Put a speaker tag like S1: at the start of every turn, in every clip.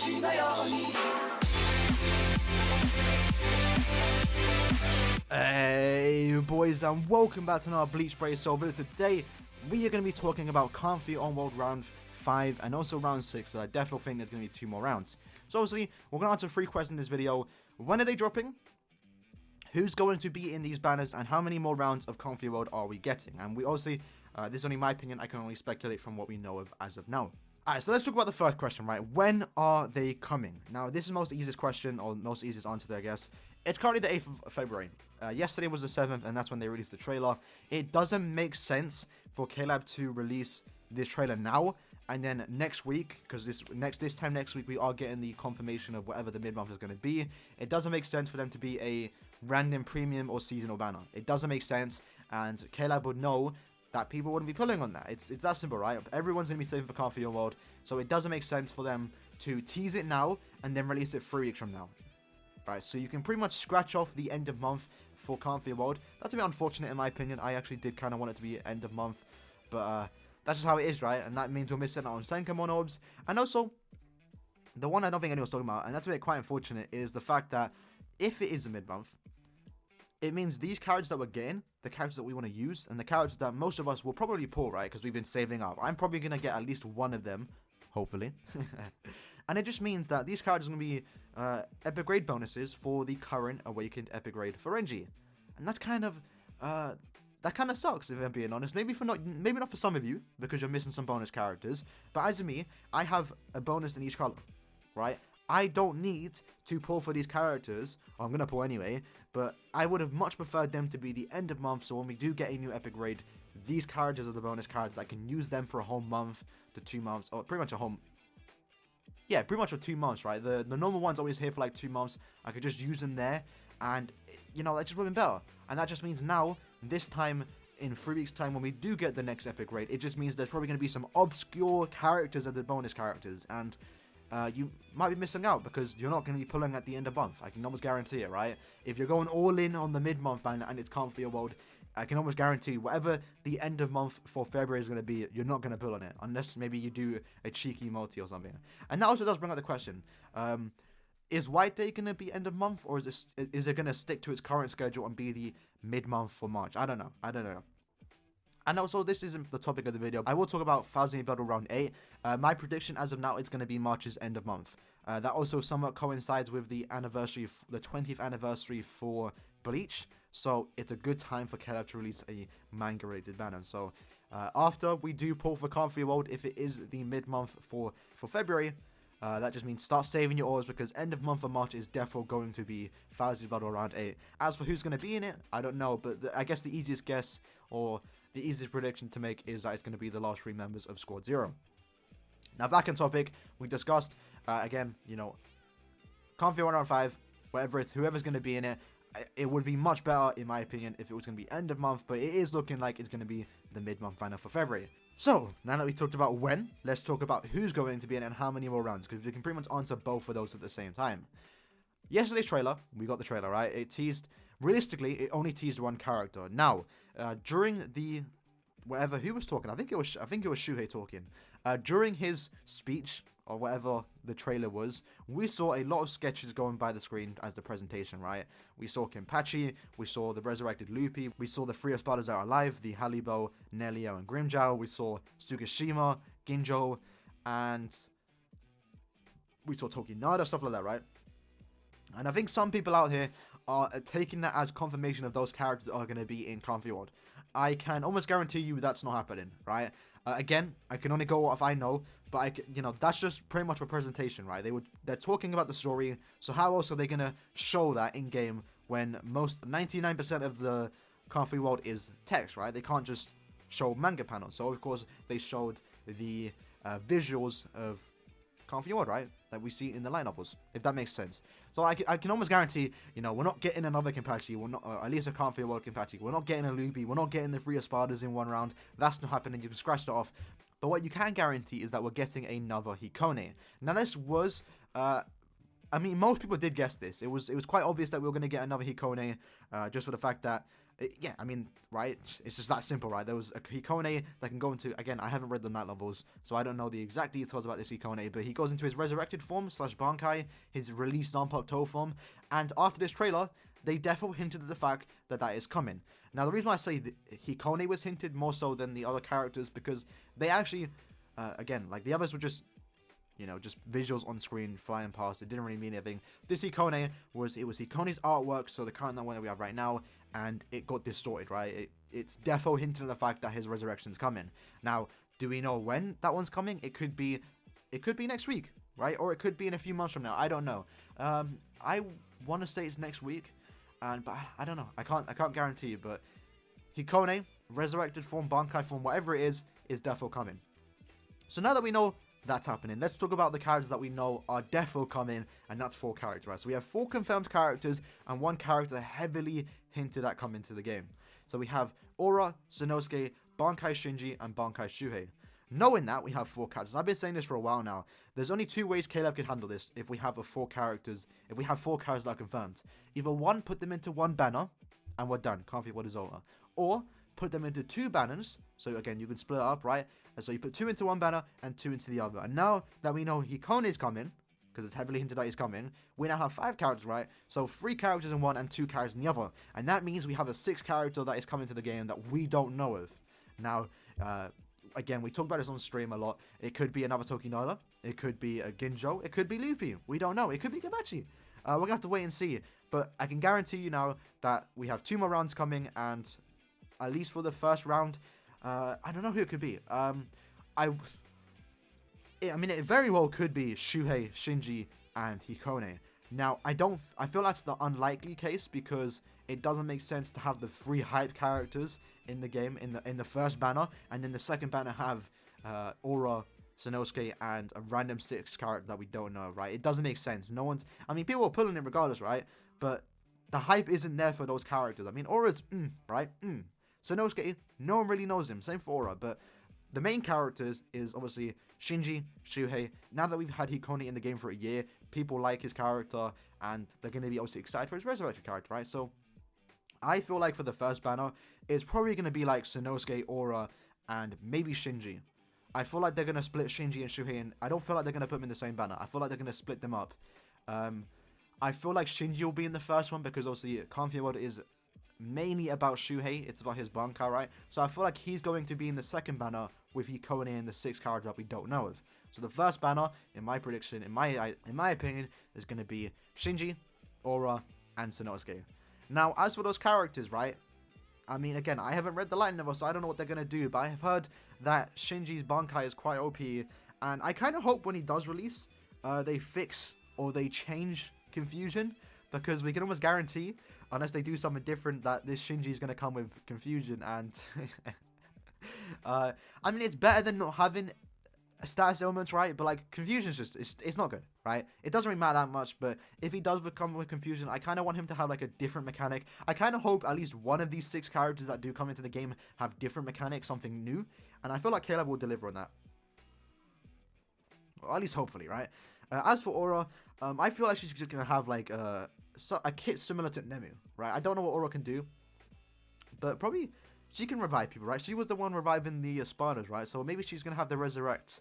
S1: しのように
S2: Hey boys, and welcome back to another Bleach Brace. So today we are going to be talking about Comfy on World Round 5 and also Round 6. So I definitely think there's going to be 2 more rounds. So obviously we're going to answer 3 questions in this video. When are they dropping? Who's going to be in these banners, and how many more rounds of Comfy World are we getting? And we obviously, this is only my opinion, I can only speculate from what we know of as of now. Alright, so let's talk about the first question, right? When are they coming? Now, this is the most easiest question, or most easiest answer there, I guess. It's currently the 8th of February. Yesterday was the 7th, and that's when they released the trailer. It doesn't make sense for CFYOW to release this trailer now, and then next week, because this time next week, we are getting the confirmation of whatever the mid-month is going to be. It doesn't make sense for them to be a random premium or seasonal banner. It doesn't make sense, and CFYOW would know that people wouldn't be pulling on that. It's that simple, right? Everyone's going to be saving for Comfy World, so it doesn't make sense for them to tease it now and then release it 3 weeks from now. Right, so you can pretty much scratch off the end of month for Comfy World. That's a bit unfortunate in my opinion. I actually did kind of want it to be end of month, but that's just how it is, right? And that means we're missing out on Senkamon orbs. And also, the one I don't think anyone's talking about, and that's a bit quite unfortunate, is the fact that if it is a mid-month, it means these characters that we're getting, the characters that we want to use, and the characters that most of us will probably pull, right? Because we've been saving up. I'm probably going to get at least one of them, hopefully. And it just means that these characters are going to be epic grade bonuses for the current awakened epic grade for Renji. And that's kind of, that kind of sucks, if I'm being honest. Maybe not for some of you, because you're missing some bonus characters. But as for me, I have a bonus in each color, right? I don't need to pull for these characters. Well, I'm going to pull anyway, but I would have much preferred them to be the end of month, so when we do get a new epic grade, these characters are the bonus characters. I can use them for a whole month to 2 months, or pretty much a whole... Yeah, pretty much for 2 months, right? The normal one's always here for like 2 months. I could just use them there, and, you know, that just would have been better. And that just means now, this time, in 3 weeks' time, when we do get the next epic grade, it just means there's probably going to be some obscure characters as the bonus characters, and... you might be missing out because you're not going to be pulling at the end of month. I can almost guarantee it, right? If you're going all in on the mid-month banner and it's Comfy World, I can almost guarantee whatever the end of month for February is going to be, you're not going to pull on it. Unless maybe you do a cheeky multi or something. And that also does bring up the question. Is White Day going to be end of month, or is it going to stick to its current schedule and be the mid-month for March? I don't know. And also, this isn't the topic of the video. I will talk about 1000 Battle Round 8. My prediction as of now is going to be March's end of month. That also somewhat coincides with the anniversary, the 20th anniversary for Bleach. So it's a good time for CFYOW to release a manga-related banner. So after we do pull for Comfy World, if it is the mid-month for February, that just means start saving your orbs, because end of month for March is definitely going to be 1000 Battle Round 8. As for who's going to be in it, I don't know. But I guess the easiest guess, or the easiest prediction to make, is that it's going to be the last 3 members of Squad 0. Now, back on topic, we discussed, again, you know, Comfy 1 round 5, whatever it's, whoever's going to be in it, it would be much better, in my opinion, if it was going to be end of month, but it is looking like it's going to be the mid-month banner for February. So, now that we talked about when, let's talk about who's going to be in it and how many more rounds, because we can pretty much answer both of those at the same time. Yesterday's trailer, we got the trailer, right? It teased, realistically, it only teased one character. Now, during the, who was talking? I think it was Shuhei talking. During his speech, or whatever the trailer was, we saw a lot of sketches going by the screen as the presentation, right? We saw Kenpachi, we saw the resurrected Luffy, we saw the 3 Espadas that are alive, the Halibo, Nelio, and Grimjow, we saw Tsukishima, Ginjo, and we saw Tokinada, stuff like that, right? And I think some people out here are taking that as confirmation of those characters that are going to be in Comfy World. I can almost guarantee you that's not happening, right? Again, I can only go off I know, but you know, that's just pretty much a presentation, right? They're talking about the story, so how else are they going to show that in-game when 99% of the Comfy World is text, right? They can't just show manga panels. So, of course, they showed the visuals of Comfy World, right? That we see in the light novels, if that makes sense. So I can almost guarantee, you know, we're not getting another Kenpachi, we're not, at least a Comfy World Kenpachi, we're not getting a Luffy, we're not getting the 3 Espadas in 1 round. That's not happening, you can scratch that off. But what you can guarantee is that we're getting another Hikone. Now this was, I mean, most people did guess this. It was quite obvious that we were going to get another Hikone, just for the fact that Yeah, I mean, right? It's just that simple, right? There was a Hikone that can go into, again, I haven't read the night levels, so I don't know the exact details about this Hikone, but he goes into his resurrected form / Bankai, his released non-pop toe form, and after this trailer, they definitely hinted at the fact that that is coming. Now, the reason why I say Hikone was hinted more so than the other characters, because they actually, again, like the others were just, you know, just visuals on screen flying past. It didn't really mean anything. This Hikone was Hikone's artwork, so the current one that we have right now, and it got distorted, right? It's defo hinting at the fact that his resurrection's coming. Now, do we know when that one's coming? It could be next week, right? Or it could be in a few months from now. I don't know. I want to say it's next week, but I don't know. I can't guarantee you. But Hikone, resurrected form, Bankai form, whatever it is defo coming. So now that we know that's happening, let's talk about the characters that we know are defo coming, and that's 4 characters, right? So we have 4 confirmed characters and 1 character heavily hinted at coming to the game. So we have Aura, Sanosuke, Bankai Shinji, and Bankai Shuhei. Knowing that, we have 4 characters. And I've been saying this for a while now. There's only 2 ways Caleb can handle this if we have 4 characters that are confirmed. Either 1, put them into 1 banner, and we're done. Can't what is over. Or put them into 2 banners. So again, you can split it up, right? And so you put 2 into 1 banner and 2 into the other. And now that we know Hikone is coming, because it's heavily hinted that he's coming, we now have 5 characters, right? So 3 characters in one and 2 characters in the other. And that means we have a 6th character that is coming to the game that we don't know of. Now, again, we talk about this on stream a lot. It could be another Tokinara. It could be a Ginjo. It could be Luffy. We don't know. It could be Gabachi. We're going to have to wait and see. But I can guarantee you now that we have 2 more rounds coming, and at least for the first round, I don't know who it could be. I mean, it very well could be Shuhei, Shinji, and Hikone. Now, I feel that's the unlikely case, because it doesn't make sense to have the 3 hype characters in the game in the first banner, and then the second banner have Aura, Sanosuke, and a random 6th character that we don't know, right? It doesn't make sense. I mean, people are pulling it regardless, right? But the hype isn't there for those characters. I mean, Aura's, right? Sanosuke, no one really knows him. Same for Aura, but the main characters is obviously Shinji, Shuhei. Now that we've had Hikone in the game for a year, people like his character, and they're going to be obviously excited for his resurrected character, right? So I feel like for the first banner, it's probably going to be like Sanosuke, Aura, and maybe Shinji. I feel like they're going to split Shinji and Shuhei, and I don't feel like they're going to put them in the same banner. I feel like they're going to split them up. I feel like Shinji will be in the first one, because obviously CFYOW is mainly about Shuhei. It's about his Bankai, right? So I feel like he's going to be in the second banner with Hikone and the 6th character that we don't know of. So the first banner, in my prediction, in my opinion, is going to be Shinji, Aura, and Sanosuke. Now, as for those characters, right? I mean, again, I haven't read the light novel, so I don't know what they're going to do, but I have heard that Shinji's Bankai is quite OP, and I kind of hope when he does release, they fix or they change Confusion, because we can almost guarantee, unless they do something different, that this Shinji is going to come with Confusion, and I mean, it's better than not having status elements, right? But like, Confusion's just, it's not good, right? It doesn't really matter that much, but if he does come with Confusion, I kind of want him to have like a different mechanic. I kind of hope at least one of these 6 characters that do come into the game have different mechanics, something new, and I feel like Caleb will deliver on that. Or at least hopefully, right? As for Aura, I feel like she's just going to have like a kit similar to Nemu, right? I don't know what Aura can do, but probably she can revive people, right? She was the one reviving the Spartans, right? So maybe she's going to have the Resurrect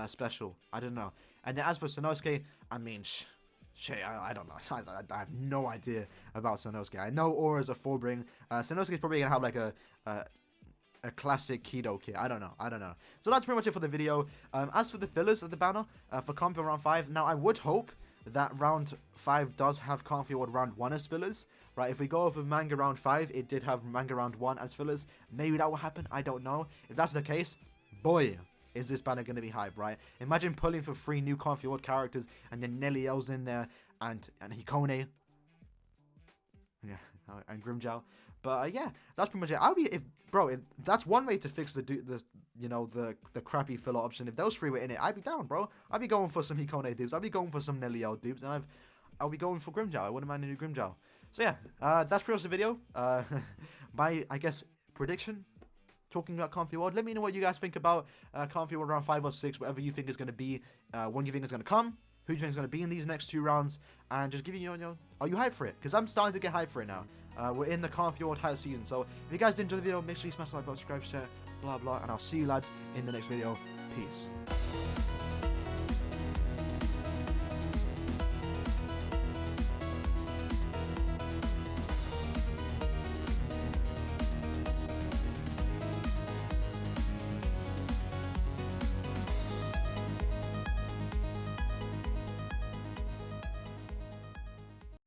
S2: special. I don't know. And then as for Sanosuke, I mean, I don't know. I have no idea about Sanosuke. I know Aura's a 4-bring. Sanosuke's probably going to have like a classic Kido kit. I don't know. So that's pretty much it for the video. As for the fillers of the banner, for CFYOW round 5, now I would hope that round 5 does have CFYOW round 1 as fillers, right? If we go over manga round 5, it did have manga round 1 as fillers. Maybe that will happen. I don't know. If that's the case, boy, is this banner going to be hype, right? Imagine pulling for 3 new CFYOW characters, and then Nelly's in there, and Hikone, yeah, and Grimmjow. But yeah, that's pretty much it. If that's one way to fix the crappy filler option. If those 3 were in it, I'd be down, bro. I'd be going for some Hikone dupes. I'd be going for some Nelly dupes, and I'll be going for Grimmjow. I wouldn't mind a new Grimmjow. So yeah, that's pretty much the video. My, I guess, prediction, talking about CFYOW. Let me know what you guys think about CFYOW round 5 or 6, whatever you think is going to be, when you think is going to come, who do you think is going to be in these next 2 rounds, and just giving you, are you hyped for it? Because I'm starting to get hyped for it now. We're in the CFYOW hype season. So if you guys did enjoy the video, make sure you smash the like button, subscribe, share, blah blah, and I'll see you lads in the next video. Peace.